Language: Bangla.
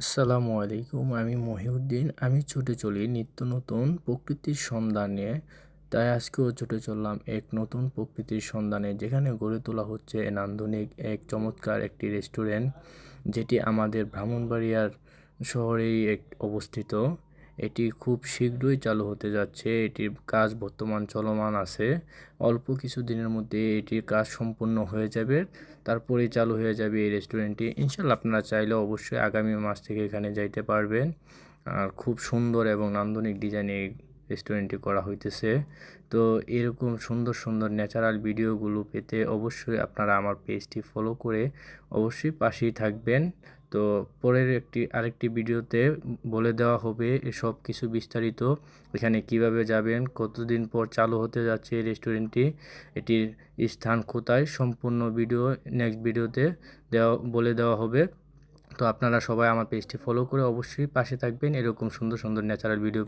আসসালামু আলাইকুম। আমি মহিউদ্দিন। আমি ছুটে চলি নিত্য নতুন প্রকৃতির সন্ধানে। তাই আজকেও ছুটে চললাম এক নতুন প্রকৃতির সন্ধানে, যেখানে গড়ে তোলা হচ্ছে নান্দনিক এক চমৎকার একটি রেস্টুরেন্ট, যেটি আমাদের ব্রাহ্মণবাড়িয়ার শহরেই অবস্থিত। এটি খুব শীঘ্রই চালু হতে যাচ্ছে। এটির কাজ বর্তমান চলমান আছে। অল্প কিছু দিনের মধ্যে এটির কাজ সম্পূর্ণ হয়ে যাবে। তারপরেই চালু হয়ে যাবে এই রেস্টুরেন্টটি। ইনশাআল্লাহ আপনারা চাইলে অবশ্যই আগামী মাস থেকে এখানে যাইতে পারবেন। আর খুব সুন্দর এবং নান্দনিক ডিজাইনে এই রেস্টুরেন্টটি করা হইতেছে। তো এরকম সুন্দর সুন্দর ন্যাচারাল ভিডিওগুলো পেতে অবশ্যই আপনারা আমার পেজটি ফলো করে অবশ্যই পাশেই থাকবেন। তো পরের আরেকটি ভিডিওতে বলে দেওয়া হবে এসব কিছু বিস্তারিত, এখানে কিভাবে যাবেন, কতদিন পর চালু হতে যাচ্ছে এই রেস্টুরেন্টটি, এটির স্থান কোথায়, সম্পূর্ণ ভিডিও নেক্সট ভিডিওতে বলে দেওয়া হবে। তো আপনারা সবাই আমার পেজটি ফলো করে অবশ্যই পাশে থাকবেন এরকম সুন্দর সুন্দর ন্যাচারাল ভিডিও